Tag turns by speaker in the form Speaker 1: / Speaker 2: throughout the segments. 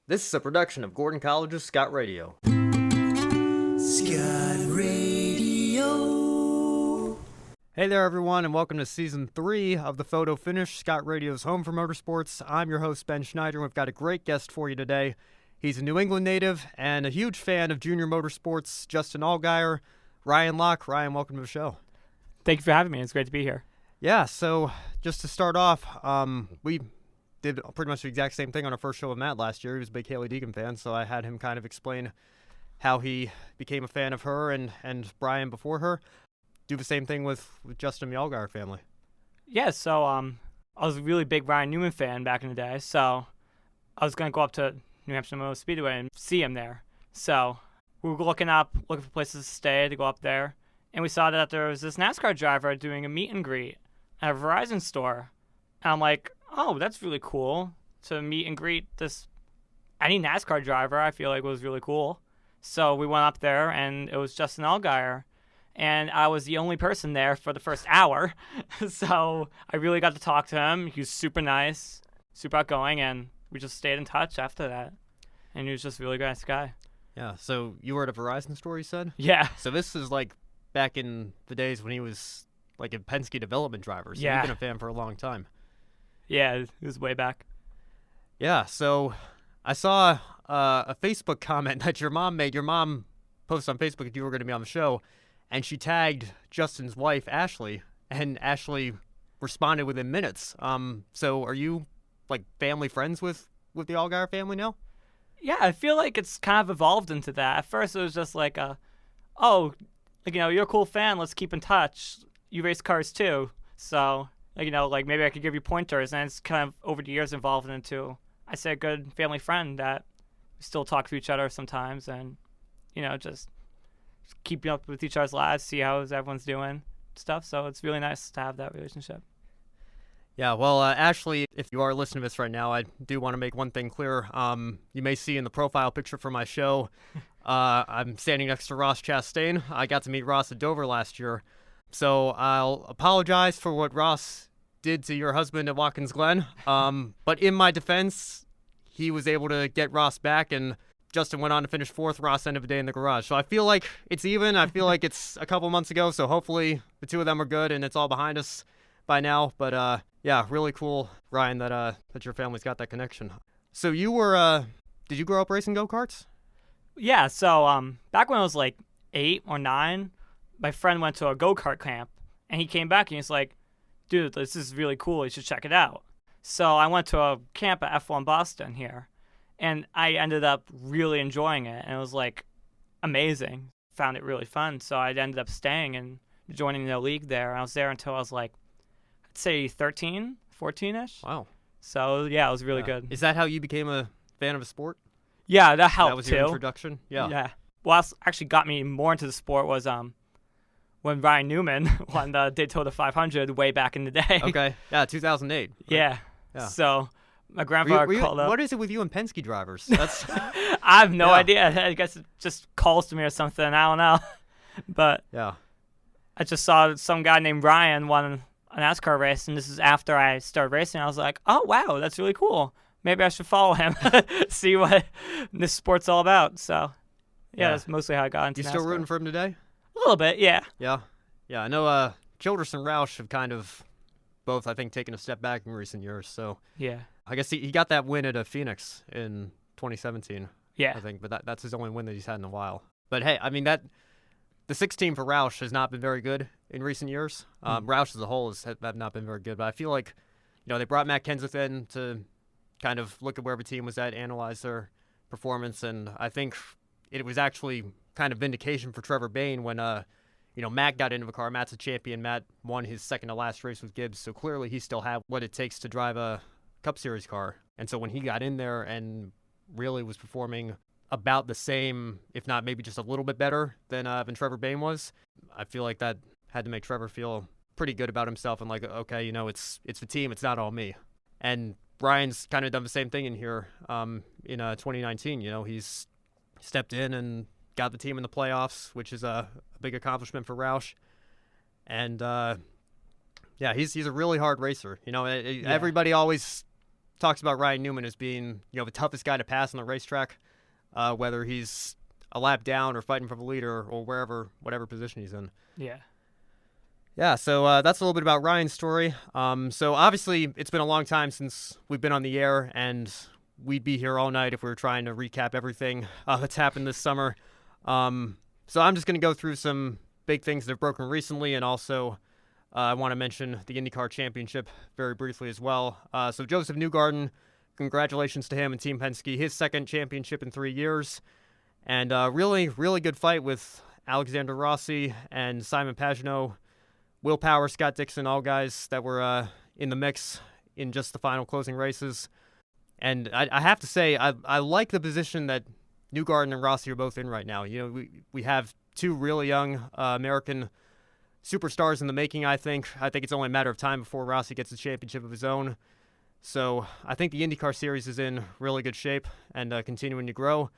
Speaker 1: This is a production of Gordon College's Scot Radio.
Speaker 2: Scot Radio.
Speaker 1: Hey there, everyone, and welcome to Season 3 of the Photo Finish, Scot Radio's home for motorsports. I'm your host, Ben Schneider, and we've got a great guest for you today. He's a New England native and a huge fan of junior motorsports, Justin Allgaier. Ryan Locke. Ryan, welcome to the show.
Speaker 3: Thank you for having me. It's great to be here.
Speaker 1: Yeah, so just to start off, we did pretty much the exact same thing on our first show with Matt last year. He was a big Hailie Deegan fan, so I had him kind of explain how he became a fan of her and Brian before her. Do the same thing with Justin Allgaier family.
Speaker 3: Yeah, so I was a really big Ryan Newman fan back in the day, so I was going to go up to New Hampshire Motor Speedway and see him there. So we were looking for places to stay, to go up there, and we saw that there was this NASCAR driver doing a meet and greet at a Verizon store. And I'm like, oh, that's really cool to meet and greet any NASCAR driver. I feel like was really cool. So we went up there, and it was Justin Allgaier, and I was the only person there for the first hour. So I really got to talk to him. He was super nice, super outgoing, and we just stayed in touch after that. And he was just a really nice guy.
Speaker 1: Yeah, so you were at a Verizon store, you said?
Speaker 3: Yeah.
Speaker 1: So this is like back in the days when he was like a Penske development driver. So
Speaker 3: Yeah.
Speaker 1: You've been a fan for a long time.
Speaker 3: Yeah, it was way back.
Speaker 1: Yeah, so I saw a Facebook comment that your mom made. Your mom posted on Facebook that you were going to be on the show, and she tagged Justin's wife, Ashley, and Ashley responded within minutes. So are you like family friends with the Allgaier family now?
Speaker 3: Yeah, I feel like it's kind of evolved into that. At first, it was just like you're a cool fan. Let's keep in touch. You race cars too, so maybe I could give you pointers. And it's kind of over the years evolved into, I say, a good family friend that we still talk to each other sometimes, and just keeping up with each other's lives, see how everyone's doing, stuff. So it's really nice to have that relationship.
Speaker 1: Yeah, well, Ashley, if you are listening to this right now, I do want to make one thing clear. You may see in the profile picture for my show, I'm standing next to Ross Chastain. I got to meet Ross at Dover last year. So I'll apologize for what Ross did to your husband at Watkins Glen. But in my defense, he was able to get Ross back, and Justin went on to finish fourth. Ross ended the day in the garage. So I feel like it's even. I feel like it's a couple months ago. So hopefully the two of them are good and it's all behind us by now. But yeah, really cool, Ryan, that your family's got that connection. So you were, did you grow up racing go-karts?
Speaker 3: Yeah, so back when I was like 8 or 9, my friend went to a go-kart camp, and he came back and he's like, dude, this is really cool. You should check it out. So I went to a camp at F1 Boston here, and I ended up really enjoying it, and it was like amazing. Found it really fun, so I ended up staying and joining the league there. I was there until I was like, I'd say 13, 14-ish.
Speaker 1: Wow.
Speaker 3: So yeah, it was really good.
Speaker 1: Is that how you became a fan of a sport?
Speaker 3: Yeah, that helped too.
Speaker 1: That was your introduction? Yeah.
Speaker 3: Yeah. What actually got me more into the sport was when Ryan Newman won the Daytona 500 way back in the day.
Speaker 1: Okay. Yeah, 2008. Right?
Speaker 3: Yeah. So my grandfather called up.
Speaker 1: What is it with you and Penske drivers? That's
Speaker 3: I have no idea. I guess it just calls to me or something. I don't know. But
Speaker 1: yeah,
Speaker 3: I just saw some guy named Ryan won a NASCAR race, and this is after I started racing. I was like, oh, wow, that's really cool. Maybe I should follow him, see what this sport's all about. So, yeah, that's mostly how I got into NASCAR.
Speaker 1: You still rooting for him today?
Speaker 3: A little bit, yeah.
Speaker 1: Yeah. Yeah, I know Childress and Roush have kind of both, I think, taken a step back in recent years. So,
Speaker 3: yeah.
Speaker 1: I guess he got that win at Phoenix in 2017,
Speaker 3: yeah.
Speaker 1: I think. But that's his only win that he's had in a while. But, hey, I mean, the 16 for Roush has not been very good in recent years. Roush as a whole have not been very good. But I feel like, they brought Matt Kenseth in to kind of look at where the team was at, analyze their performance. And I think it was actually kind of vindication for Trevor Bayne when, Matt got into the car. Matt's a champion. Matt won his second to last race with Gibbs. So clearly he still had what it takes to drive a Cup Series car. And so when he got in there and really was performing about the same, if not maybe just a little bit better than Trevor Bayne was, I feel like that had to make Trevor feel pretty good about himself and like, okay, it's the team, it's not all me. And Brian's kind of done the same thing in here in 2019. He's stepped in and got the team in the playoffs, which is a big accomplishment for Roush. And he's a really hard racer. Everybody always talks about Ryan Newman as being, the toughest guy to pass on the racetrack, whether he's a lap down or fighting for the leader or whatever position he's in.
Speaker 3: Yeah.
Speaker 1: Yeah, so that's a little bit about Ryan's story. So obviously it's been a long time since we've been on the air, and we'd be here all night if we were trying to recap everything that's happened this summer. So I'm just going to go through some big things that have broken recently, and also I want to mention the IndyCar Championship very briefly as well. So Josef Newgarden, congratulations to him and Team Penske, his second championship in 3 years. And really, really good fight with Alexander Rossi and Simon Pagenaud. Will Power, Scott Dixon, all guys that were in the mix in just the final closing races. And I have to say, I like the position that Newgarden and Rossi are both in right now. We have two really young American superstars in the making, I think. I think it's only a matter of time before Rossi gets a championship of his own. So I think the IndyCar Series is in really good shape and continuing to grow.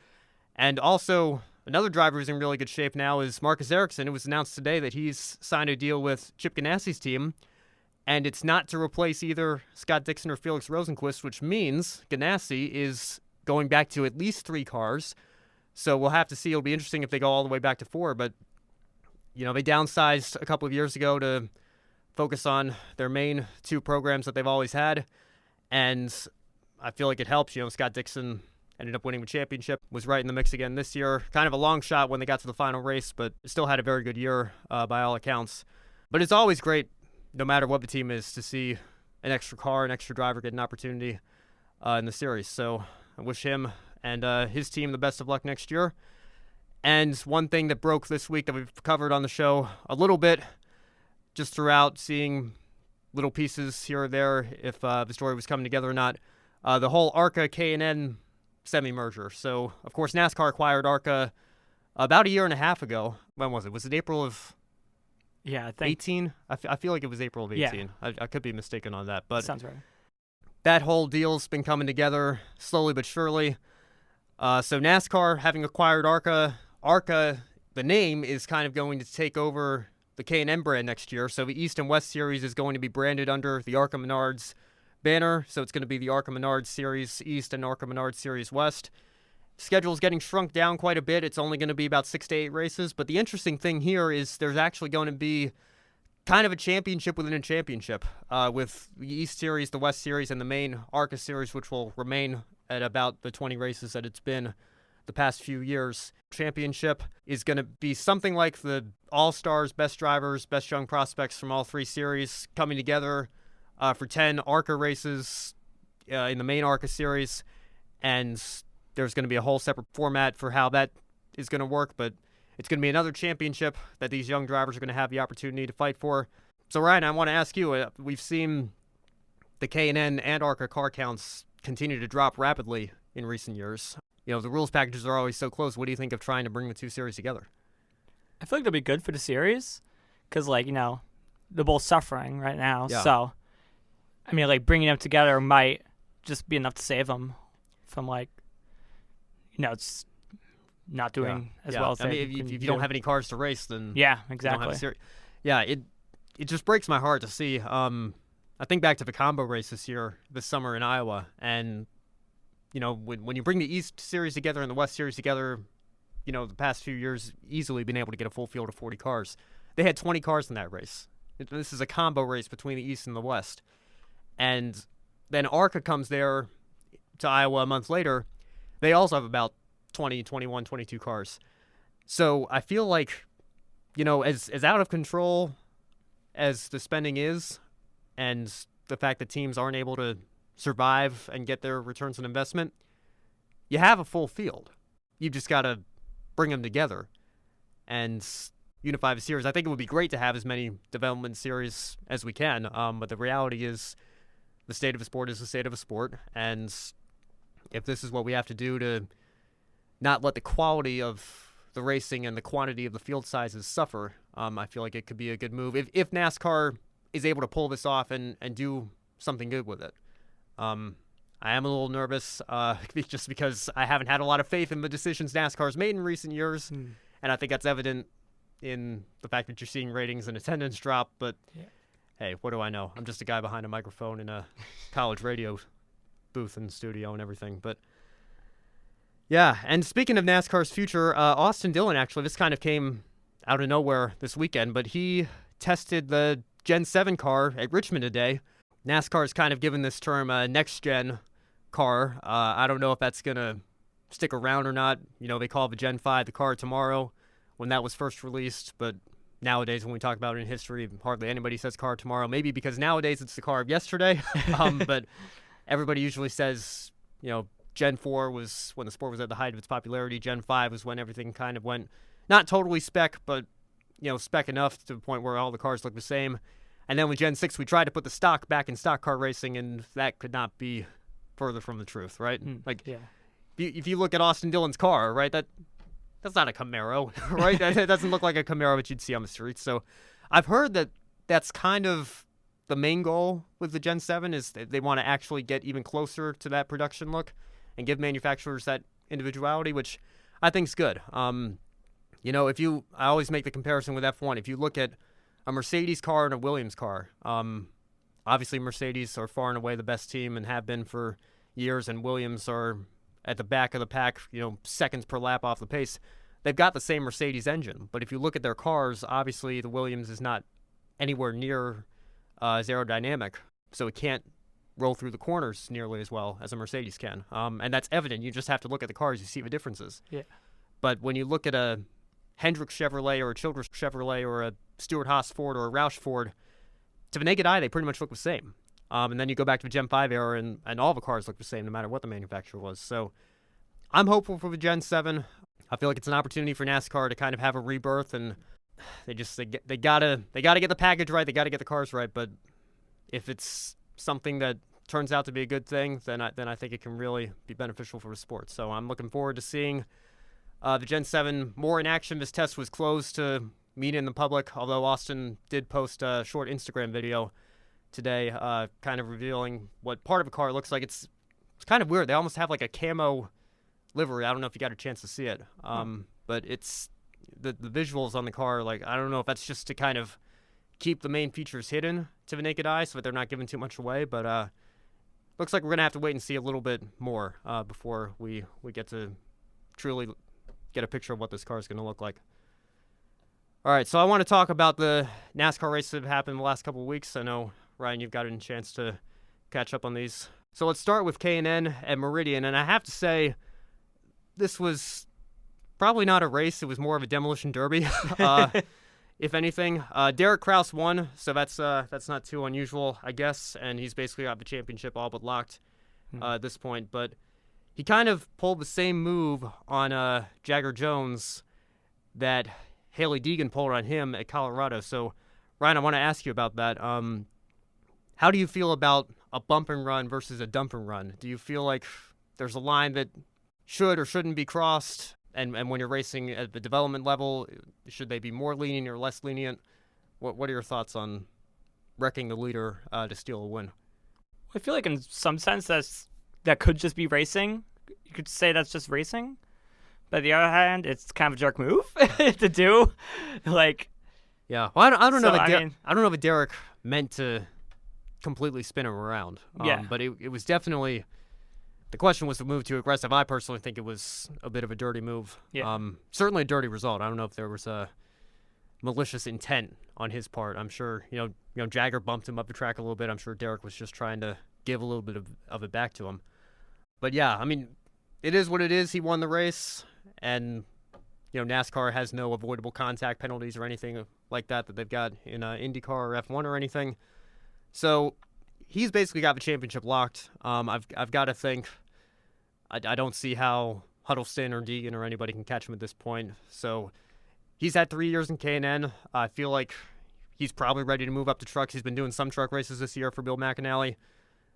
Speaker 1: And also, another driver who's in really good shape now is Marcus Ericsson. It was announced today that he's signed a deal with Chip Ganassi's team, and it's not to replace either Scott Dixon or Felix Rosenqvist, which means Ganassi is going back to at least 3 cars. So we'll have to see. It'll be interesting if they go all the way back to 4, but they downsized a couple of years ago to focus on their main 2 programs that they've always had, and I feel like it helps. Scott Dixon ended up winning the championship, was right in the mix again this year. Kind of a long shot when they got to the final race, but still had a very good year by all accounts. But it's always great, no matter what the team is, to see an extra car, an extra driver get an opportunity in the series. So I wish him and his team the best of luck next year. And one thing that broke this week that we've covered on the show a little bit, just throughout, seeing little pieces here or there, if the story was coming together or not, the whole ARCA K&N semi-merger. So, of course, NASCAR acquired ARCA about a year and a half ago. When was it? Was it April of 18? I feel like it was April of 18. Yeah. I could be mistaken on that. But
Speaker 3: sounds right.
Speaker 1: That whole deal's been coming together slowly but surely. So NASCAR, having acquired ARCA, the name is kind of going to take over the K&N brand next year. So the East and West Series is going to be branded under the ARCA Menards banner. So it's going to be the ARCA Menards Series East and ARCA Menards Series West. Schedule's getting shrunk down quite a bit. It's only going to be about 6 to 8 races. But the interesting thing here is there's actually going to be kind of a championship within a championship with the East Series, the West Series, and the main ARCA Series, which will remain at about the 20 races that it's been the past few years. Championship is going to be something like the All-Stars, best drivers, best young prospects from all 3 series coming together for 10 ARCA races in the main ARCA Series. And there's going to be a whole separate format for how that is going to work, but it's going to be another championship that these young drivers are going to have the opportunity to fight for. So, Ryan, I want to ask you, we've seen the K&N and ARCA car counts continue to drop rapidly in recent years. The rules packages are always so close. What do you think of trying to bring the 2 series together?
Speaker 3: I feel like it'll be good for the series because, they're both suffering right now. Yeah. So, bringing them together might just be enough to save them from, it's not doing as well as
Speaker 1: if you don't have any cars to race, then
Speaker 3: yeah, exactly.
Speaker 1: You don't have a series. Yeah, it just breaks my heart to see. I think back to the combo race this summer in Iowa, and when you bring the East Series together and the West Series together, the past few years easily been able to get a full field of 40 cars. They had 20 cars in that race. This is a combo race between the East and the West, and then ARCA comes there to Iowa a month later. They also have about 20, 21, 22 cars. So I feel like, as out of control as the spending is, and the fact that teams aren't able to survive and get their returns on investment, you have a full field. You've just got to bring them together and unify the series. I think it would be great to have as many development series as we can, but the reality is the state of a sport is the state of a sport, and if this is what we have to do to not let the quality of the racing and the quantity of the field sizes suffer, I feel like it could be a good move if NASCAR is able to pull this off and do something good with it. I am a little nervous just because I haven't had a lot of faith in the decisions NASCAR's made in recent years, and I think that's evident in the fact that you're seeing ratings and attendance drop. But hey, what do I know? I'm just a guy behind a microphone in a college radio booth and studio and everything. But yeah, and speaking of NASCAR's future, Austin Dillon, actually, this kind of came out of nowhere this weekend, but he tested the Gen 7 car at Richmond today. NASCAR's kind of given this term next-gen car. I don't know if that's going to stick around or not. They call the Gen 5 the car tomorrow when that was first released, but nowadays when we talk about it in history, hardly anybody says car tomorrow. Maybe because nowadays it's the car of yesterday, but everybody usually says, Gen 4 was when the sport was at the height of its popularity. Gen 5 was when everything kind of went, not totally spec, but, spec enough to the point where all the cars look the same. And then with Gen 6, we tried to put the stock back in stock car racing, and that could not be further from the truth, right? If you look at Austin Dillon's car, right, that's not a Camaro, right? That doesn't look like a Camaro that you'd see on the streets. So I've heard that that's kind of the main goal with the Gen 7 is that they want to actually get even closer to that production look and give manufacturers that individuality, which I think is good. I always make the comparison with F1. If you look at a Mercedes car and a Williams car, obviously Mercedes are far and away the best team and have been for years, and Williams are at the back of the pack, seconds per lap off the pace. They've got the same Mercedes engine, but if you look at their cars, obviously the Williams is not anywhere near as aerodynamic, so it can't roll through the corners nearly as well as a Mercedes can. And that's evident. You just have to look at the cars. You see the differences. Yeah. But when you look at a Hendrick Chevrolet or a Childress Chevrolet or a Stewart-Haas Ford or a Roush Ford, to the naked eye, they pretty much look the same. And then you go back to the Gen 5 era, and all the cars look the same no matter what the manufacturer was. So I'm hopeful for the Gen 7. I feel like it's an opportunity for NASCAR to kind of have a rebirth, and they gotta get the package right. They gotta get the cars right. But if it's something that turns out to be a good thing, then I think it can really be beneficial for the sport. So I'm looking forward to seeing the Gen 7 more in action. This test was closed to media and the public, although Austin did post a short Instagram video today kind of revealing what part of a car looks like. It's kind of weird. They almost have like a camo livery. I don't know if you got a chance to see it, but it's the visuals on the car. Like, I don't know if that's just to kind of keep the main features hidden to the naked eye so that they're not giving too much away, but looks like we're going to have to wait and see a little bit more before we get to truly get a picture of what this car is going to look like. All right, so I want to talk about the NASCAR races that have happened the last couple of weeks. I know, Ryan, you've gotten a chance to catch up on these. So let's start with K&N and Meridian, and I have to say this was probably not a race. It was more of a demolition derby, if anything. Derek Kraus won, so that's not too unusual, I guess, and he's basically got the championship all but locked at this point. But he kind of pulled the same move on Jagger Jones that Hailie Deegan pulled on him at Colorado. So, Ryan, I want to ask you about that. How do you feel about a bump and run versus a dump and run? Do you feel like there's a line that should or shouldn't be crossed? And when you're racing at the development level, should they be more lenient or less lenient? What are your thoughts on wrecking the leader to steal a win?
Speaker 3: I feel like in some sense that could just be racing. You could say that's just racing. But on the other hand, it's kind of a jerk move to do.
Speaker 1: Yeah. Well, I don't know. I don't know if Derek meant to completely spin him around.
Speaker 3: Yeah.
Speaker 1: But it was definitely. The question was to move too aggressive. I personally think it was a bit of a dirty move.
Speaker 3: Yeah.
Speaker 1: Certainly a dirty result. I don't know if there was a malicious intent on his part. I'm sure, Jagger bumped him up the track a little bit. I'm sure Derek was just trying to give a little bit of it back to him. But yeah, I mean, it is what it is. He won the race, and NASCAR has no avoidable contact penalties or anything like that they've got in IndyCar or F1 or anything. So he's basically got the championship locked. I've got to think. I don't see how Huddleston or Deegan or anybody can catch him at this point. So he's had 3 years in K&N. I feel like he's probably ready to move up to trucks. He's been doing some truck races this year for Bill McAnally.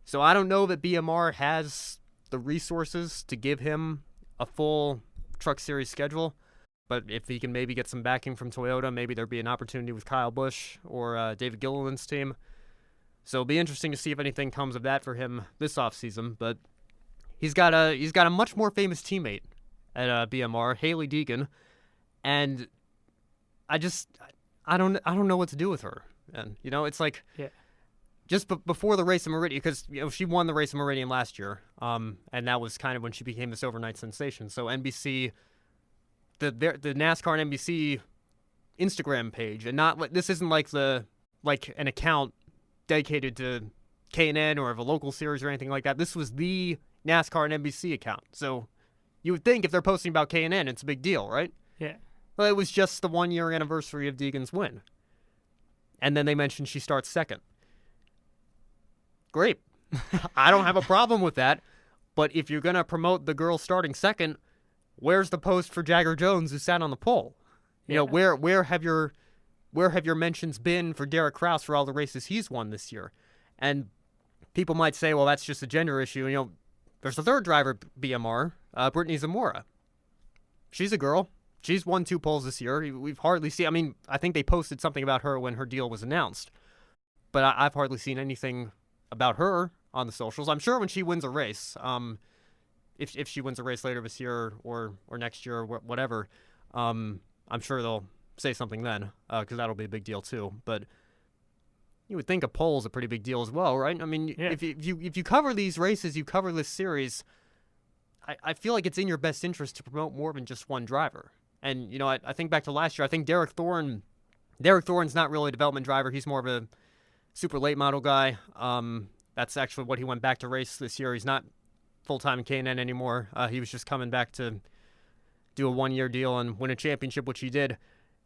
Speaker 1: So I don't know that BMR has the resources to give him a full truck series schedule. But if he can maybe get some backing from Toyota, maybe there'd be an opportunity with Kyle Busch or David Gilliland's team. So it'll be interesting to see if anything comes of that for him this offseason. But he's got a much more famous teammate at BMR, Hailie Deegan, and I don't know what to do with her. And it's like, just before the race of Meridian, because she won the race of Meridian last year, and that was kind of when she became this overnight sensation. So NBC, the NASCAR and NBC Instagram page, and not this isn't like an account dedicated to K&N or of a local series or anything like that. This was the NASCAR and NBC account. So you would think if they're posting about K&N, it's a big deal, right?
Speaker 3: Yeah.
Speaker 1: Well, it was just the 1-year anniversary of Deegan's win. And then they mentioned she starts second. Great. I don't have a problem with that. But if you're going to promote the girl starting second, where's the post for Jagger Jones who sat on the pole? You know, where have your mentions been for Derek Kraus for all the races he's won this year? And people might say, well, that's just a gender issue. You know, there's a third driver, BMR, Brittany Zamora. She's a girl. She's won 2 poles this year. We've hardly seen. I mean, I think they posted something about her when her deal was announced, but I've hardly seen anything about her on the socials. I'm sure when she wins a race, if she wins a race later this year or next year or whatever, I'm sure they'll say something then, because that'll be a big deal too. But you would think a pole is a pretty big deal as well, right? I mean, if you cover these races, you cover this series, I feel like it's in your best interest to promote more than just one driver. And, you know, I think back to last year, I think Derek Thorne's not really a development driver. He's more of a super late model guy. That's actually what he went back to race this year. He's not full-time in K&N anymore. He was just coming back to do a 1-year deal and win a championship, which he did.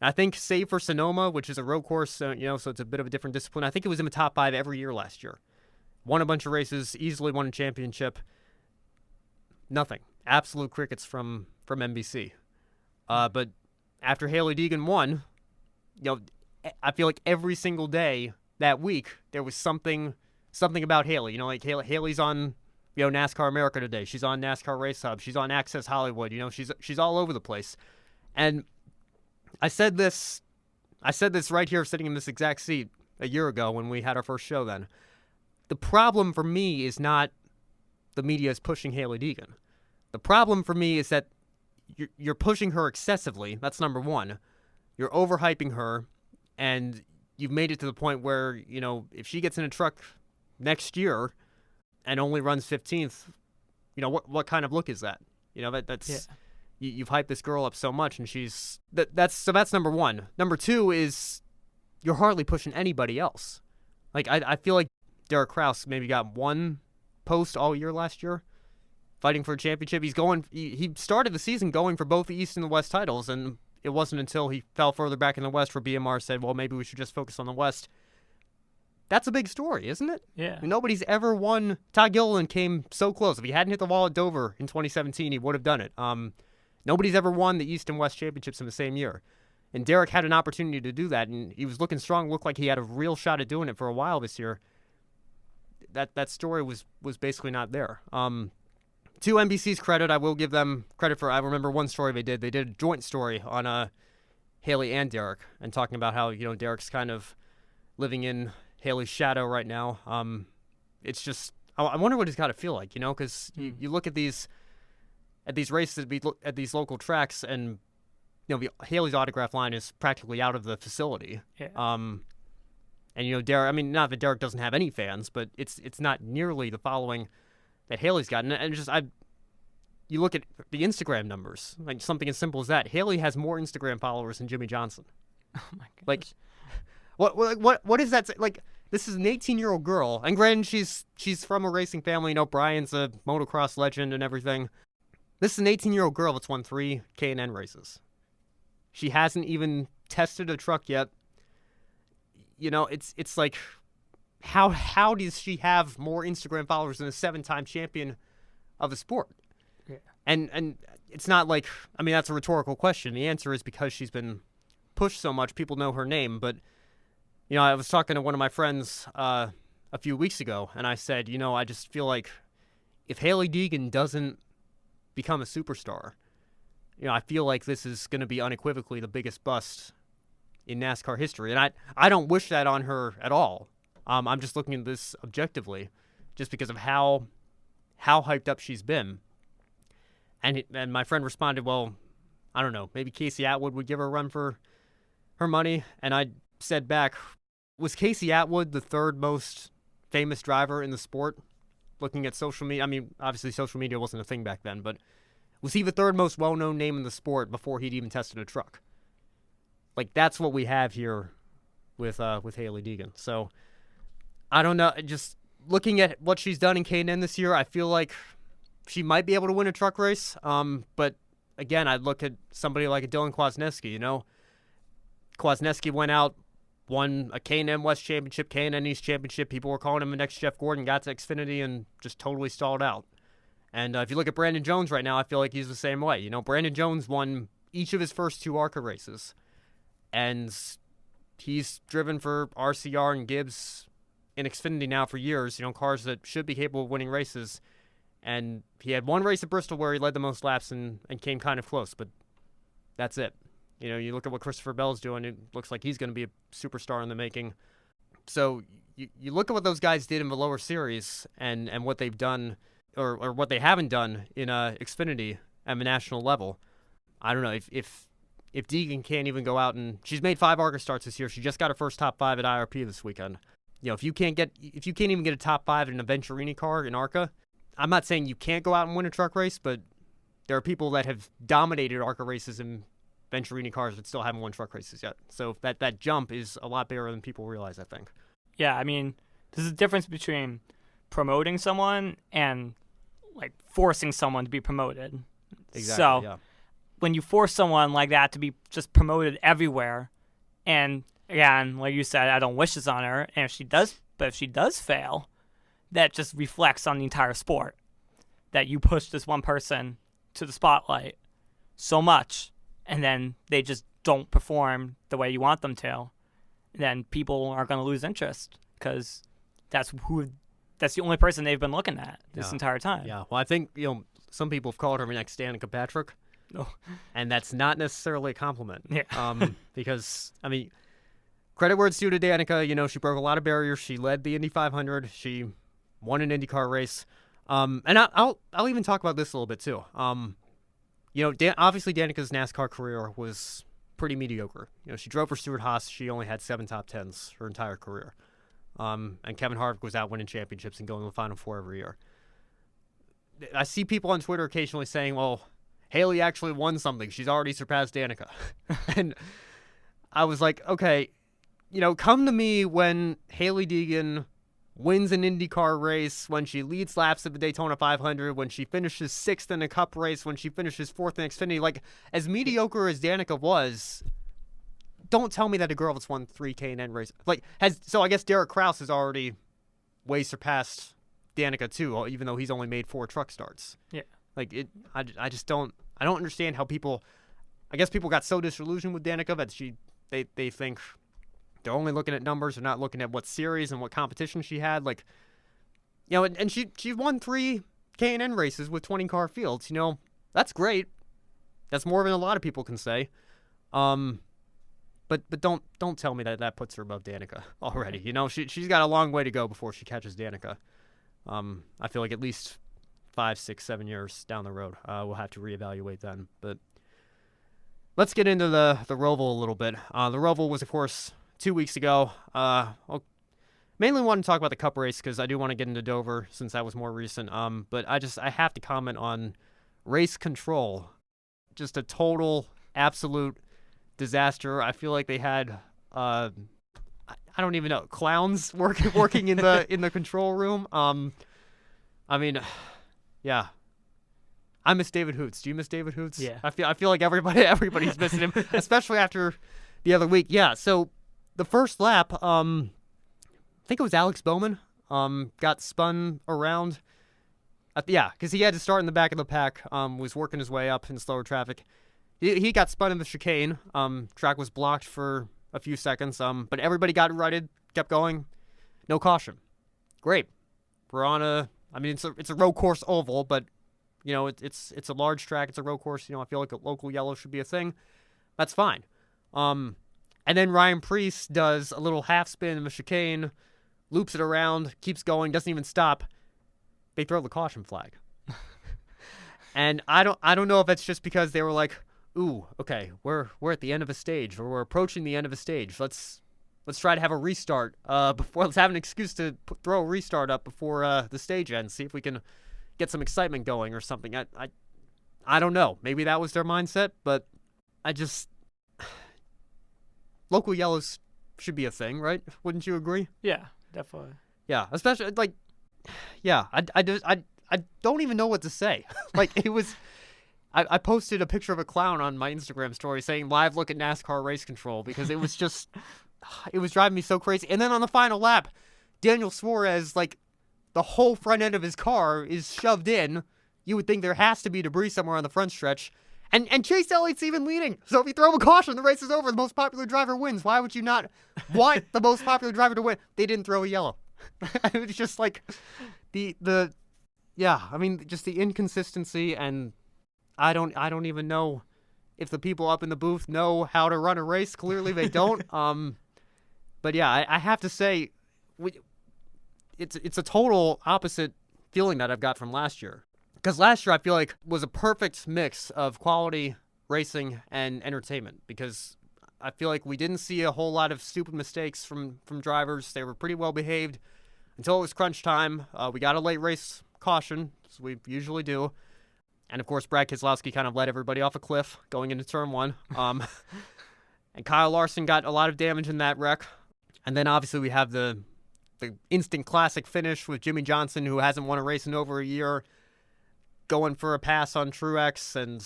Speaker 1: I think save for Sonoma, which is a road course, so it's a bit of a different discipline. I think it was in the top 5 every year last year. Won a bunch of races, easily won a championship. Nothing. Absolute crickets from NBC. But after Hailie Deegan won, I feel like every single day that week there was something about Hailie. You know, like Hailie's on NASCAR America today. She's on NASCAR Race Hub. She's on Access Hollywood. You know, she's all over the place. And I said this right here sitting in this exact seat a year ago when we had our first show then. The problem for me is not the media is pushing Hailie Deegan. The problem for me is that you're pushing her excessively. That's number one. You're overhyping her, and you've made it to the point where, if she gets in a truck next year and only runs 15th, what kind of look is that? That's you've hyped this girl up so much, and that's number one. Number two is you're hardly pushing anybody else. Like I feel like Derek Kraus maybe got 1 post all year last year, fighting for a championship. He started the season going for both the East and the West titles, and it wasn't until he fell further back in the West where BMR said, well, maybe we should just focus on the West. That's a big story, isn't it?
Speaker 3: Yeah.
Speaker 1: Nobody's ever won. Todd Gilliland came so close. If he hadn't hit the wall at Dover in 2017, he would have done it. Nobody's ever won the East and West championships in the same year. And Derek had an opportunity to do that, and he was looking strong, looked like he had a real shot at doing it for a while this year. That story was basically not there. To NBC's credit, I will give them credit for, I remember one story they did. They did a joint story on Hailie and Derek, and talking about how, Derek's kind of living in Hailie's shadow right now. It's just, I wonder what it's got to feel like, because you look at these races, at these local tracks, and, Hailie's autograph line is practically out of the facility.
Speaker 3: Yeah.
Speaker 1: And, Derek, I mean, not that Derek doesn't have any fans, but it's not nearly the following that Hailie's got. And just, you look at the Instagram numbers, like something as simple as that. Hailie has more Instagram followers than Jimmie Johnson.
Speaker 3: Oh my goodness.
Speaker 1: Like, what is that? Like, this is an 18-year-old girl, and granted, she's from a racing family. Brian's a motocross legend and everything. This is an 18-year-old girl that's won 3 K&N races. She hasn't even tested a truck yet. It's like, how does she have more Instagram followers than a 7-time champion of the sport?
Speaker 3: Yeah.
Speaker 1: And it's not like, I mean, that's a rhetorical question. The answer is because she's been pushed so much, people know her name. But, I was talking to one of my friends a few weeks ago, and I said, I just feel like if Hailie Deegan doesn't become a superstar, I feel like this is going to be unequivocally the biggest bust in NASCAR history. And I don't wish that on her at all. I'm just looking at this objectively, just because of how hyped up she's been. And my friend responded, well, I don't know, maybe Casey Atwood would give her a run for her money. And I said back, was Casey Atwood the 3rd most famous driver in the sport, looking at social media. I mean, obviously social media wasn't a thing back then, but was he the third most well-known name in the sport before he'd even tested a truck? Like, that's what we have here with Hailie Deegan. So, I don't know. Just looking at what she's done in K&N this year, I feel like she might be able to win a truck race. But, again, I'd look at somebody like a Dillon Kwasniewski, you know. Kwasniewski went out, won a K&N West championship, K&N East championship. People were calling him the next Jeff Gordon, got to Xfinity and just totally stalled out. And if you look at Brandon Jones right now, I feel like he's the same way. You know, Brandon Jones won each of his first 2 ARCA races. And he's driven for RCR and Gibbs in Xfinity now for years, you know, cars that should be capable of winning races. And he had 1 race at Bristol where he led the most laps and came kind of close, but that's it. You know, you look at what Christopher Bell's doing, it looks like he's going to be a superstar in the making. So you look at what those guys did in the lower series and what they've done or what they haven't done in Xfinity at the national level. I don't know if Deegan can't even go out and she's made 5 ARCA starts this year. She just got her first top 5 at IRP this weekend. You know, if you can't even get a top 5 in a Venturini car in ARCA, I'm not saying you can't go out and win a truck race, but there are people that have dominated ARCA races in Venturini cars that still haven't won truck races yet. So that jump is a lot bigger than people realize, I think.
Speaker 3: Yeah, I mean, there's a difference between promoting someone and like forcing someone to be promoted.
Speaker 1: Exactly.
Speaker 3: So
Speaker 1: yeah.
Speaker 3: When you force someone like that to be just promoted everywhere, and again, like you said, I don't wish this on her, and if she does fail, that just reflects on the entire sport. That you push this one person to the spotlight so much, and then they just don't perform the way you want them to, then people are going to lose interest because that's the only person they've been looking at this entire time.
Speaker 1: Yeah, well, I think, you know, some people have called her next Danica Patrick.
Speaker 3: Oh.
Speaker 1: And that's not necessarily a compliment.
Speaker 3: Yeah.
Speaker 1: Because, I mean, credit where it's due to Danica. You know, she broke a lot of barriers. She led the Indy 500. She won an IndyCar race. And I'll even talk about this a little bit, too. You know, obviously Danica's NASCAR career was pretty mediocre. You know, she drove for Stuart Haas. She only had 7 top 10s her entire career. And Kevin Harvick was out winning championships and going to the Final Four every year. I see people on Twitter occasionally saying, well, Hailie actually won something. She's already surpassed Danica. And I was like, okay, you know, come to me when Hailie Deegan wins an IndyCar race, when she leads laps at the Daytona 500, when she finishes 6th in a Cup race, when she finishes 4th in Xfinity. Like, as mediocre as Danica was, don't tell me that a girl that's won 3 K&N races. So I guess Derek Kraus has already way surpassed Danica too, even though he's only made 4 truck starts.
Speaker 3: Yeah.
Speaker 1: Like, I just don't understand how people, I guess people got so disillusioned with Danica that they think they're only looking at numbers, they're not looking at what series and what competition she had. Like, you know, and she won 3 K&N races with 20 car fields. You know, that's great. That's more than a lot of people can say. But don't tell me that puts her above Danica already. You know, she's got a long way to go before she catches Danica. I feel like at least 5, 6, 7 years down the road, we'll have to reevaluate then. But let's get into the Roval a little bit. The Roval was, of course, 2 weeks ago. I'll mainly want to talk about the Cup race because I do want to get into Dover since that was more recent. But I have to comment on race control. Just a total, absolute disaster. I feel like they had I don't even know, clowns working in the control room. I mean, yeah. I miss David Hoots. Do you miss David Hoots?
Speaker 3: Yeah.
Speaker 1: I feel like everybody's missing him, especially after the other week. Yeah. So the first lap, I think it was Alex Bowman, got spun around. Because he had to start in the back of the pack. Was working his way up in slower traffic. He got spun in the chicane. Track was blocked for a few seconds. But everybody got righted, kept going. No caution. Great. We're on it's a road course oval, but you know, it's a large track. It's a road course. You know, I feel like a local yellow should be a thing. That's fine. And then Ryan Preece does a little half spin in the chicane, loops it around, keeps going, doesn't even stop. They throw the caution flag. And I don't know if it's just because they were like, ooh, okay, we're at the end of a stage, or we're approaching the end of a stage. Let's let's try to have a restart before. Let's have an excuse to throw a restart up before the stage ends. See if we can get some excitement going or something. I don't know. Maybe that was their mindset, but I just local yellows should be a thing, right? Wouldn't you agree?
Speaker 3: Yeah, definitely.
Speaker 1: Yeah, especially like, yeah. I don't even know what to say. Like it was. I posted a picture of a clown on my Instagram story saying live look at NASCAR race control because it was just, it was driving me so crazy. And then on the final lap, Daniel Suarez, like the whole front end of his car is shoved in. You would think there has to be debris somewhere on the front stretch. And Chase Elliott's even leading. So if you throw a caution, the race is over. The most popular driver wins. Why would you not want the most popular driver to win? They didn't throw a yellow. It was just like yeah, I mean, just the inconsistency, and I don't even know if the people up in the booth know how to run a race. Clearly they don't. But yeah, I have to say, it's a total opposite feeling that I've got from last year. Because last year I feel like was a perfect mix of quality racing and entertainment. Because I feel like we didn't see a whole lot of stupid mistakes from drivers. They were pretty well behaved until it was crunch time. We got a late race caution, as we usually do. And, of course, Brad Keselowski kind of let everybody off a cliff going into Turn 1. And Kyle Larson got a lot of damage in that wreck. And then, obviously, we have the instant classic finish with Jimmie Johnson, who hasn't won a race in over a year, going for a pass on Truex, and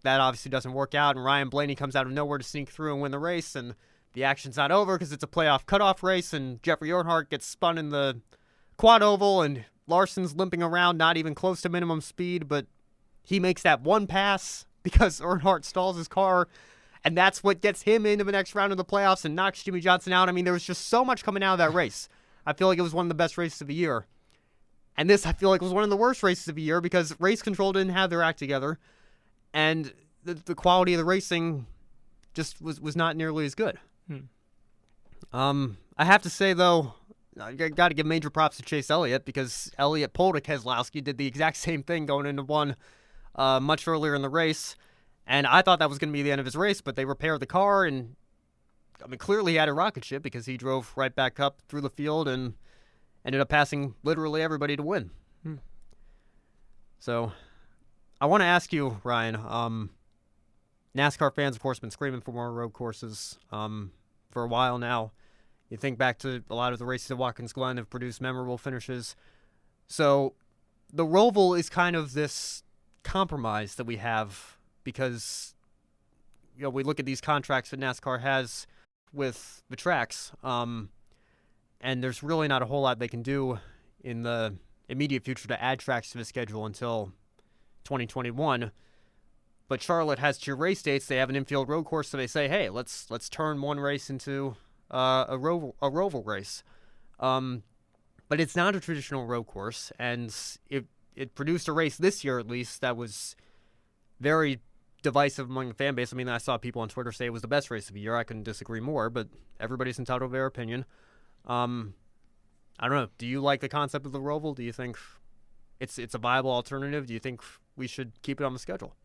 Speaker 1: that obviously doesn't work out. And Ryan Blaney comes out of nowhere to sneak through and win the race, and the action's not over because it's a playoff cutoff race, and Jeffrey Earnhardt gets spun in the quad oval, and Larson's limping around, not even close to minimum speed, but he makes that one pass because Earnhardt stalls his car, and that's what gets him into the next round of the playoffs and knocks Jimmie Johnson out. I mean, there was just so much coming out of that race. I feel like it was one of the best races of the year. And this, I feel like, was one of the worst races of the year because race control didn't have their act together, and the quality of the racing just was not nearly as good. I have to say, though, I got to give major props to Chase Elliott because Elliott pulled a Keselowski, did the exact same thing going into one much earlier in the race, and I thought that was going to be the end of his race, but they repaired the car, and I mean, clearly he had a rocket ship because he drove right back up through the field and ended up passing literally everybody to win. So I want to ask you, Ryan, NASCAR fans, of course, have been screaming for more road courses for a while now. You think back to a lot of the races at Watkins Glen have produced memorable finishes. So the Roval is kind of this compromise that we have because, you know, we look at these contracts that NASCAR has with the tracks, and there's really not a whole lot they can do in the immediate future to add tracks to the schedule until 2021. But Charlotte has 2 race dates. They have an infield road course, so they say, hey, let's turn one race into a Roval race. But it's not a traditional road course, and it produced a race this year, at least, that was very divisive among the fan base. I mean, I saw people on Twitter say it was the best race of the year. I couldn't disagree more, but everybody's entitled to their opinion. I don't know. Do you like the concept of the Roval? Do you think it's a viable alternative? Do you think we should keep it on the schedule?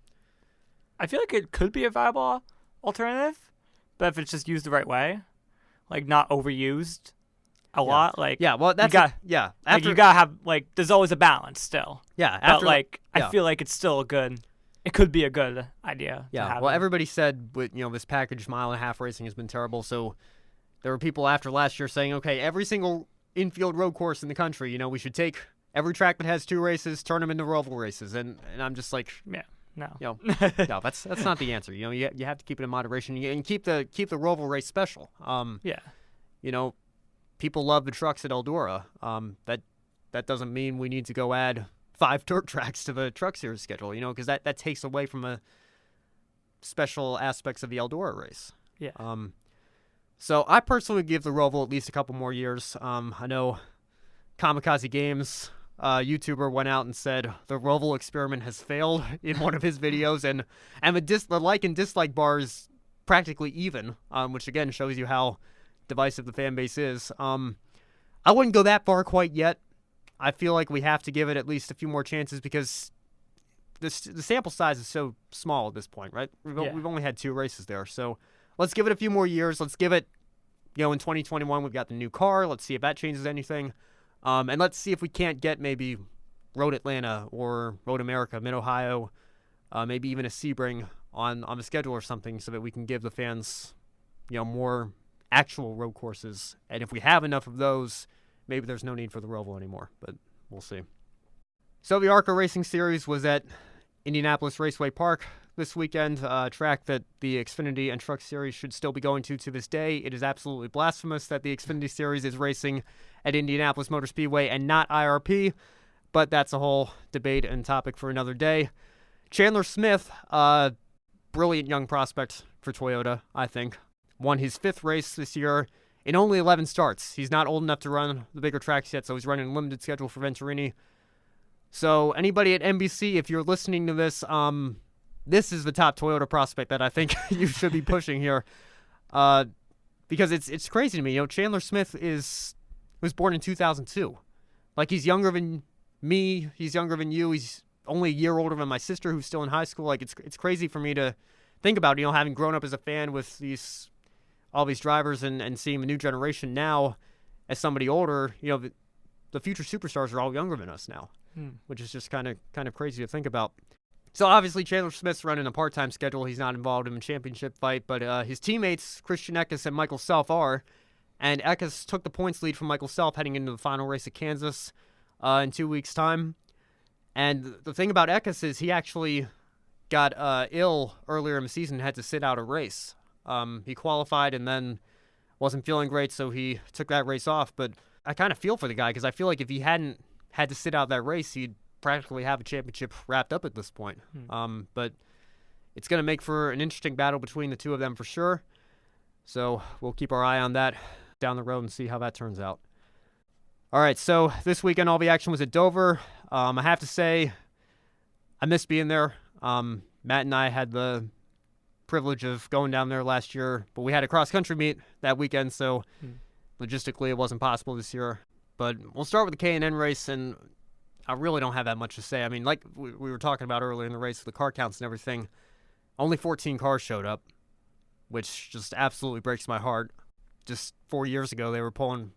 Speaker 3: I feel like it could be a viable alternative, but if it's just used the right way, like not overused a lot, like
Speaker 1: well, that's
Speaker 3: you
Speaker 1: gotta
Speaker 3: have like there's always a balance still.
Speaker 1: After,
Speaker 3: but I feel like it's still it could be a good idea.
Speaker 1: Yeah, well, everybody said with this package mile-and-a-half racing has been terrible, so there were people after last year saying, okay, every single infield road course in the country, we should take every track that has 2 races, turn them into Roval races, and I'm just like,
Speaker 3: no,
Speaker 1: no, that's not the answer. You have to keep it in moderation and keep the Roval race special. People love the trucks at Eldora. That doesn't mean we need to go add 5 dirt tracks to the Truck Series schedule, because that takes away from the special aspects of the Eldora race.
Speaker 3: Yeah.
Speaker 1: So I personally would give the Roval at least a couple more years. I know Kamikaze Games YouTuber went out and said the Roval experiment has failed in one of his videos, and the like and dislike bar is practically even, which again shows you how divisive the fan base is. I wouldn't go that far quite yet. I feel like we have to give it at least a few more chances because the sample size is so small at this point, right? We've only had 2 races there, so let's give it a few more years. Let's give it in 2021, we've got the new car. Let's see if that changes anything. And let's see if we can't get maybe Road Atlanta or Road America, Mid-Ohio, maybe even a Sebring on the schedule or something so that we can give the fans, more actual road courses. And if we have enough of those, maybe there's no need for the Roval anymore, but we'll see. So the ARCA Racing Series was at Indianapolis Raceway Park this weekend, a track that the Xfinity and Truck Series should still be going to this day. It is absolutely blasphemous that the Xfinity Series is racing at Indianapolis Motor Speedway and not IRP, but that's a whole debate and topic for another day. Chandler Smith, brilliant young prospect for Toyota, I think, won his 5th race this year in only 11 starts. He's not old enough to run the bigger tracks yet, so he's running a limited schedule for Venturini. So anybody at NBC, if you're listening to this, this is the top Toyota prospect that I think you should be pushing here, because it's crazy to me. Chandler Smith was born in 2002. Like, he's younger than me. He's younger than you. He's only a year older than my sister, who's still in high school. Like, it's crazy for me to think about, having grown up as a fan with all these drivers and seeing the new generation now as somebody older. The future superstars are all younger than us now, which is just kind of crazy to think about. So obviously Chandler Smith's running a part-time schedule. He's not involved in a championship fight, but his teammates, Christian Eckes and Michael Self, are. And Eckes took the points lead from Michael Self heading into the final race at Kansas in 2 weeks' time. And the thing about Eckes is he actually got ill earlier in the season and had to sit out a race. He qualified and then wasn't feeling great, so he took that race off. But I kind of feel for the guy because I feel like if he hadn't had to sit out that race, he'd practically have a championship wrapped up at this point. But it's going to make for an interesting battle between the two of them for sure. So we'll keep our eye on that down the road and see how that turns out. All right, so this weekend all the action was at Dover. I have to say I missed being there. Matt and I had the privilege of going down there last year, but we had a cross-country meet that weekend, so logistically it wasn't possible this year. But we'll start with the K&N race, and I really don't have that much to say. I mean, like we were talking about earlier in the race with the car counts and everything, only 14 cars showed up, which just absolutely breaks my heart. Just 4 years ago, they were pulling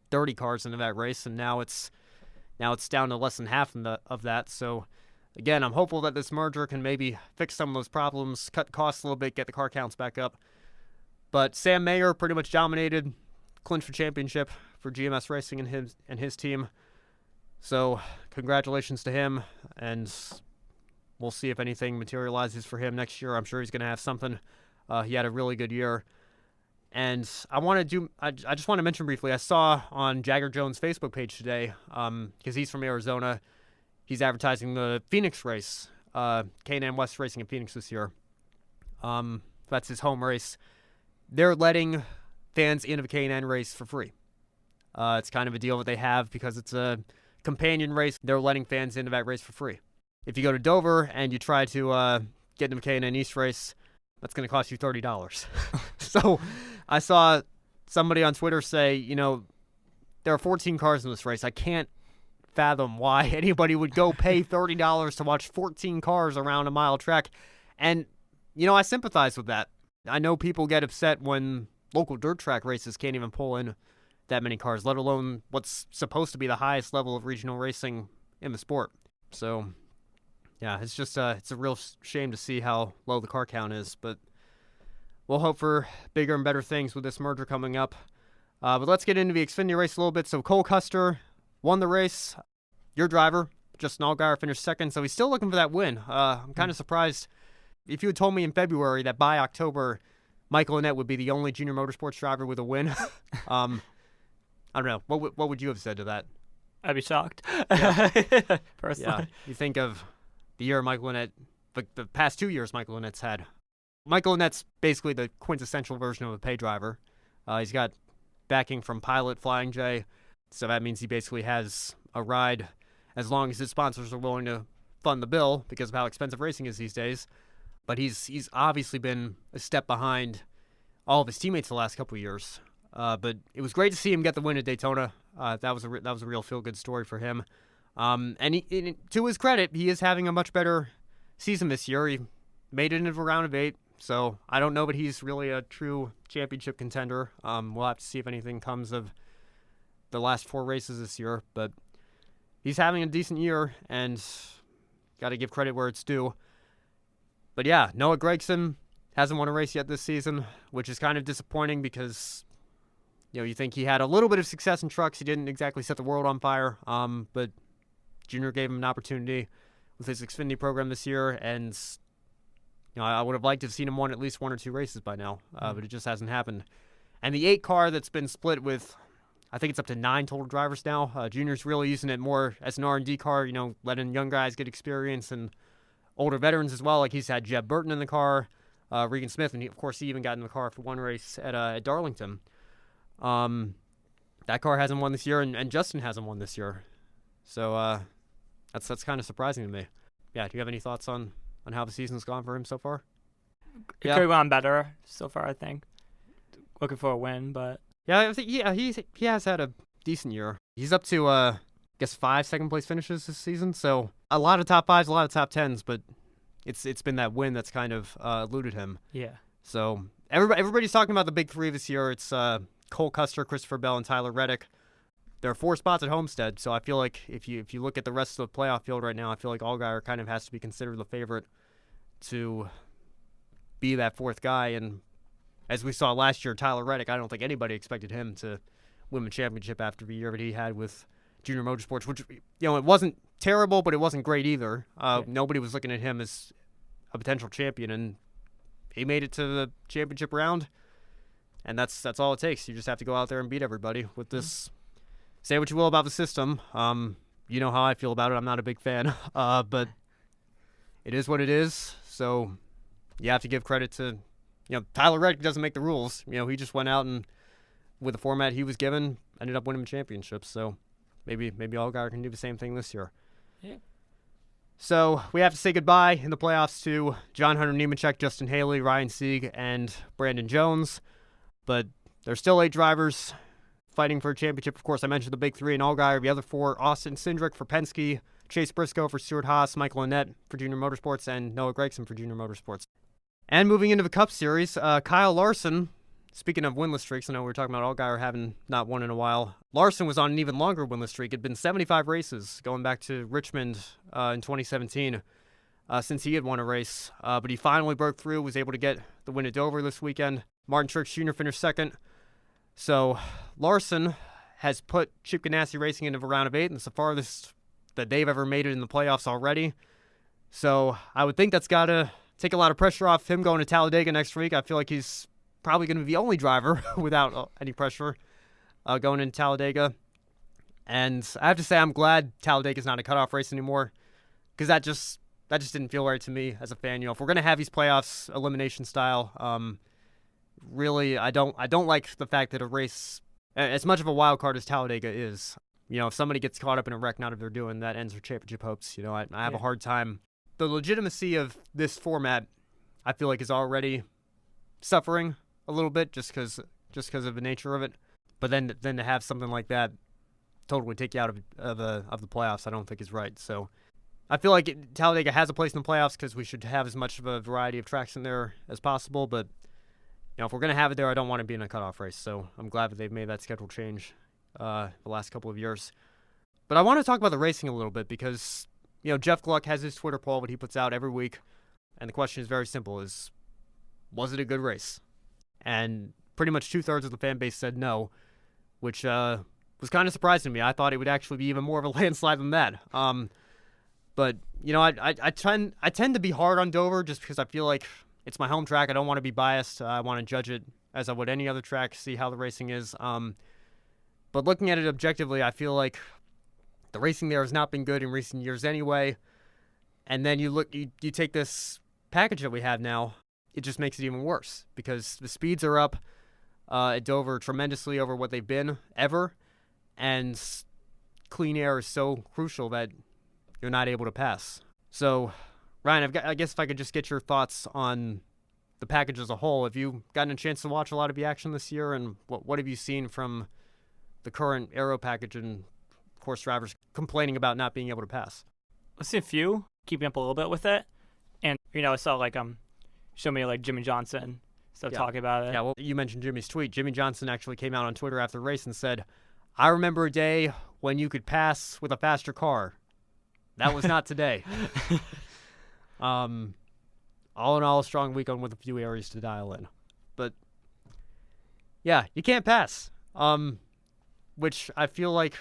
Speaker 1: 30 cars into that race, and now it's down to less than half of that. So, again, I'm hopeful that this merger can maybe fix some of those problems, cut costs a little bit, get the car counts back up. But Sam Mayer pretty much dominated, clinched the championship for GMS Racing and his team. So, congratulations to him, and we'll see if anything materializes for him next year. I'm sure he's going to have something. He had a really good year. And I just want to mention briefly, I saw on Jagger Jones' Facebook page today, because he's from Arizona, he's advertising the Phoenix race, K&N West racing in Phoenix this year. That's his home race. They're letting fans into the K&N race for free. It's kind of a deal that they have because it's a companion race. They're letting fans into that race for free. If you go to Dover and you try to get into the K&N East race, that's going to cost you $30. So I saw somebody on Twitter say, there are 14 cars in this race. I can't fathom why anybody would go pay $30 to watch 14 cars around a mile track. And, I sympathize with that. I know people get upset when local dirt track races can't even pull in that many cars, let alone what's supposed to be the highest level of regional racing in the sport. So, yeah, it's just it's a real shame to see how low the car count is, but we'll hope for bigger and better things with this merger coming up. But let's get into the Xfinity race a little bit. So Cole Custer won the race. Your driver, Justin Allgaier, finished second, so he's still looking for that win. I'm kind of surprised. If you had told me in February that by October, Michael Annett would be the only junior motorsports driver with a win, I don't know. What would you have said to that?
Speaker 3: I'd be shocked.
Speaker 1: Yeah.
Speaker 3: Personally.
Speaker 1: Yeah. You think of the year Michael Annett, the past 2 years Michael Annett's had. Michael Annett's basically the quintessential version of a pay driver. He's got backing from Pilot Flying J, so that means he basically has a ride as long as his sponsors are willing to fund the bill because of how expensive racing is these days. But he's obviously been a step behind all of his teammates the last couple of years. But it was great to see him get the win at Daytona. That was a real feel-good story for him. And to his credit, he is having a much better season this year. He made it into a round of 8, So I don't know, but he's really a true championship contender. We'll have to see if anything comes of the last 4 races this year. But he's having a decent year, and got to give credit where it's due. But yeah, Noah Gragson hasn't won a race yet this season, which is kind of disappointing because, you think he had a little bit of success in trucks. He didn't exactly set the world on fire, but Junior gave him an opportunity with his Xfinity program this year, and I would have liked to have seen him win at least 1 or 2 races by now, but it just hasn't happened. And the 8 car that's been split with, I think it's up to 9 total drivers now. Junior's really using it more as an R&D car, letting young guys get experience and older veterans as well. Like he's had Jeb Burton in the car, Regan Smith, and of course he even got in the car for 1 race at Darlington. That car hasn't won this year, and Justin hasn't won this year. So that's kind of surprising to me. Yeah, do you have any thoughts on how the season's gone for him so far?
Speaker 3: It could have gone better so far, I think. Looking for a win, but...
Speaker 1: Yeah, I think, he has had a decent year. He's up to, 5 second-place finishes this season, so a lot of top 5s, a lot of top 10s, but it's been that win that's kind of eluded him.
Speaker 3: Yeah.
Speaker 1: So everybody's talking about the big 3 this year. It's Cole Custer, Christopher Bell, and Tyler Reddick. There are 4 spots at Homestead, so I feel like if you look at the rest of the playoff field right now, I feel like Allgaier kind of has to be considered the favorite to be that 4th guy. And as we saw last year, Tyler Reddick, I don't think anybody expected him to win the championship after the year that he had with Junior Motorsports, which, it wasn't terrible, but it wasn't great either. Nobody was looking at him as a potential champion, and he made it to the championship round, and that's all it takes. You just have to go out there and beat everybody with this. Say what you will about the system. You know how I feel about it. I'm not a big fan, but it is what it is. So you have to give credit to, Tyler Reddick doesn't make the rules. He just went out and with the format he was given, ended up winning the championship. So maybe Allgaier can do the same thing this year.
Speaker 3: Yeah.
Speaker 1: So we have to say goodbye in the playoffs to John Hunter Nemechek, Justin Hailie, Ryan Sieg, and Brandon Jones. But there's still 8 drivers fighting for a championship. Of course, I mentioned the big 3 in Allgaier. The other 4, Austin Cindric for Penske, Chase Briscoe for Stewart Haas, Michael Annett for Junior Motorsports, and Noah Gragson for Junior Motorsports. And moving into the Cup Series, Kyle Larson, speaking of winless streaks, I know we were talking about Allgaier having not won in a while. Larson was on an even longer winless streak. It had been 75 races going back to Richmond in 2017 since he had won a race. But he finally broke through, was able to get the win at Dover this weekend. Martin Truex Jr. finished 2nd. So Larson has put Chip Ganassi Racing into the round of 8, and it's the farthest that they've ever made it in the playoffs already. So I would think that's got to take a lot of pressure off him going to Talladega next week. I feel like he's probably going to be the only driver without any pressure going into Talladega. And I have to say I'm glad Talladega's not a cutoff race anymore, because that just didn't feel right to me as a fan. If we're going to have these playoffs elimination style, really, I don't like the fact that a race, as much of a wild card as Talladega is, if somebody gets caught up in a wreck, not if they're doing that, ends their championship hopes. I have a hard time. The legitimacy of this format, I feel like, is already suffering a little bit just because of the nature of it. But then to have something like that totally take you out of the playoffs, I don't think is right. So I feel like Talladega has a place in the playoffs because we should have as much of a variety of tracks in there as possible. But if we're going to have it there, I don't want to be in a cutoff race. So I'm glad that they've made that schedule change the last couple of years. But I want to talk about the racing a little bit because, Jeff Gluck has his Twitter poll that he puts out every week. And the question is very simple, was it a good race? And pretty much 2/3 of the fan base said no, which was kind of surprising to me. I thought it would actually be even more of a landslide than that. But, I tend to be hard on Dover just because I feel like it's my home track. I don't want to be biased. I want to judge it as I would any other track, see how the racing is. But looking at it objectively, I feel like the racing there has not been good in recent years anyway. And then you take this package that we have now, it just makes it even worse because the speeds are up at Dover tremendously over what they've been ever. And clean air is so crucial that you're not able to pass. So, Ryan, I guess if I could just get your thoughts on the package as a whole. Have you gotten a chance to watch a lot of the action this year, and what have you seen from the current aero package and course drivers complaining about not being able to pass?
Speaker 3: I've seen a few keeping up a little bit with it, and I saw show me like Jimmie Johnson stuff talking about it.
Speaker 1: Yeah, well, you mentioned Jimmie's tweet. Jimmie Johnson actually came out on Twitter after the race and said, "I remember a day when you could pass with a faster car. That was not today." All in all, a strong weekend with a few areas to dial in. But, yeah, you can't pass. Which I feel like,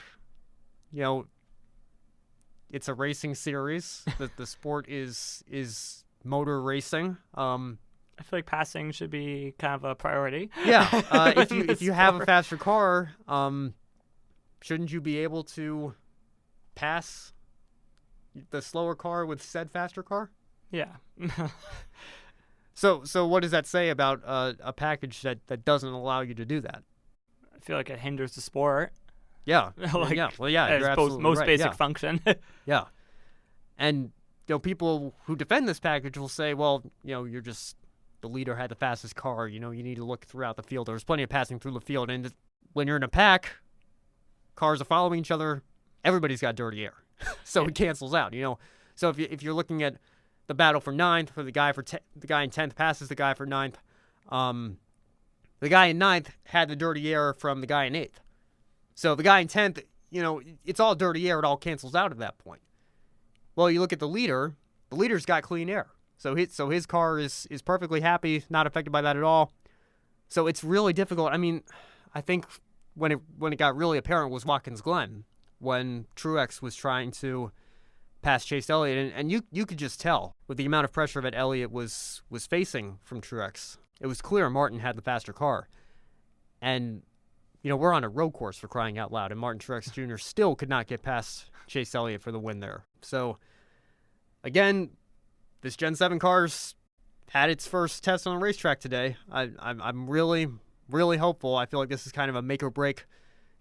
Speaker 1: it's a racing series. The sport is motor racing.
Speaker 3: I feel like passing should be kind of a priority.
Speaker 1: Yeah, if you have a faster car, shouldn't you be able to pass the slower car with said faster car?
Speaker 3: Yeah.
Speaker 1: So what does that say about a package that doesn't allow you to do that?
Speaker 3: I feel like it hinders the sport.
Speaker 1: Yeah.
Speaker 3: Like,
Speaker 1: yeah. Well, yeah. You're absolutely
Speaker 3: most
Speaker 1: right.
Speaker 3: basic function.
Speaker 1: Yeah. And people who defend this package will say, well, you're just the leader had the fastest car. You need to look throughout the field. There's plenty of passing through the field, and when you're in a pack, cars are following each other. Everybody's got dirty air, so it cancels out. So if you're looking at the battle for ninth, where the guy in 10th passes the guy for ninth, the guy in ninth had the dirty air from the guy in 8th. So the guy in 10th, it's all dirty air. It all cancels out at that point. Well, you look at the leader. The leader's got clean air. So his car is perfectly happy, not affected by that at all. So it's really difficult. I mean, I think when it got really apparent was Watkins Glen, when Truex was trying to pass Chase Elliott, and you could just tell with the amount of pressure that Elliott was facing from Truex. It was clear Martin had the faster car. And we're on a road course, for crying out loud, and Martin Truex Jr. still could not get past Chase Elliott for the win there. So, again, this Gen 7 car's had its first test on the racetrack today. I'm really, really hopeful. I feel like this is kind of a make-or-break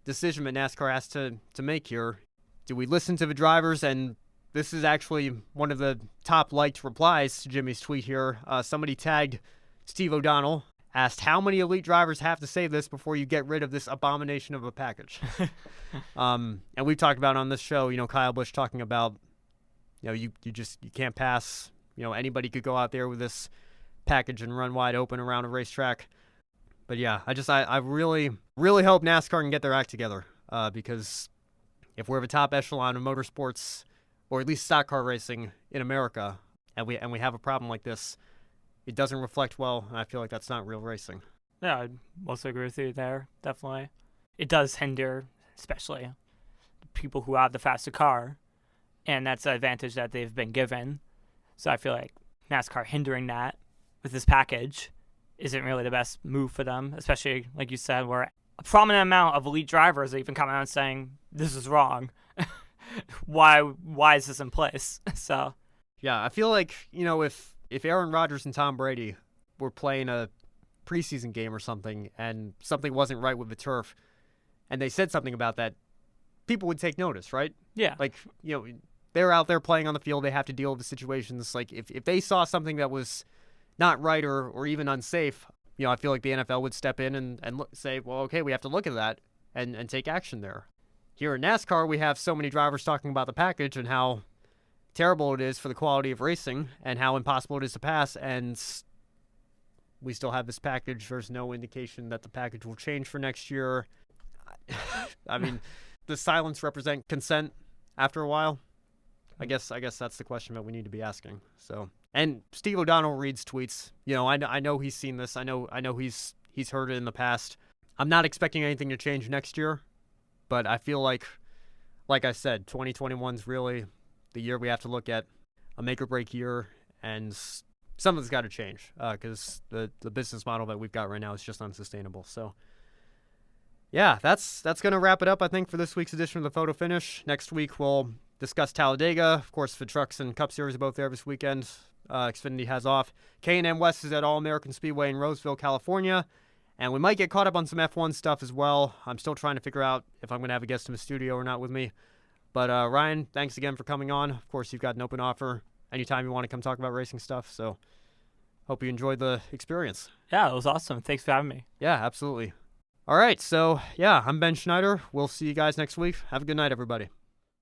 Speaker 1: decision that NASCAR has to make here. Do we listen to the drivers? And this is actually one of the top-liked replies to Jimmie's tweet here. Somebody tagged Steve O'Donnell, asked how many elite drivers have to say this before you get rid of this abomination of a package. And we've talked about on this show, Kyle Busch talking about, you can't pass. Anybody could go out there with this package and run wide open around a racetrack. But yeah, I really, really hope NASCAR can get their act together, because if we're the top echelon of motorsports, or at least stock car racing in America, and we have a problem like this, it doesn't reflect well, and I feel like that's not real racing.
Speaker 3: Yeah, I mostly agree with you there, definitely. It does hinder, especially, people who have the faster car, and that's the advantage that they've been given. So I feel like NASCAR hindering that with this package isn't really the best move for them, especially, like you said, where a prominent amount of elite drivers are even coming out and saying, this is wrong. Why is this in place? So
Speaker 1: yeah, I feel like, if Aaron Rodgers and Tom Brady were playing a preseason game or something, and something wasn't right with the turf, and they said something about that, people would take notice, right?
Speaker 3: Yeah.
Speaker 1: Like, they're out there playing on the field. They have to deal with the situations. Like, if they saw something that was not right or even unsafe, I feel like the NFL would step in and say, well, okay, we have to look at that and take action there. Here in NASCAR, we have so many drivers talking about the package and how terrible it is for the quality of racing and how impossible it is to pass, and we still have this package. There's no indication that the package will change for next year. I mean, does silence represent consent after a while? I guess that's the question that we need to be asking. So, and Steve O'Donnell reads tweets. I know he's seen this. I know he's heard it in the past. I'm not expecting anything to change next year, but I feel like I said, 2021's really the year we have to look at, a make-or-break year, and something's got to change, because the business model that we've got right now is just unsustainable. So, yeah, that's going to wrap it up, I think, for this week's edition of the Photo Finish. Next week, we'll discuss Talladega. Of course, the trucks and Cup Series are both there this weekend. Xfinity has off. K&N West is at All-American Speedway in Roseville, California. And we might get caught up on some F1 stuff as well. I'm still trying to figure out if I'm going to have a guest in the studio or not with me. But Ryan, thanks again for coming on. Of course, you've got an open offer anytime you want to come talk about racing stuff. So hope you enjoyed the experience.
Speaker 3: yeah, it was awesome. Thanks for having me.
Speaker 1: Yeah, absolutely. All right. So, yeah, I'm Ben Schneider. We'll see you guys next week. Have a good night, everybody.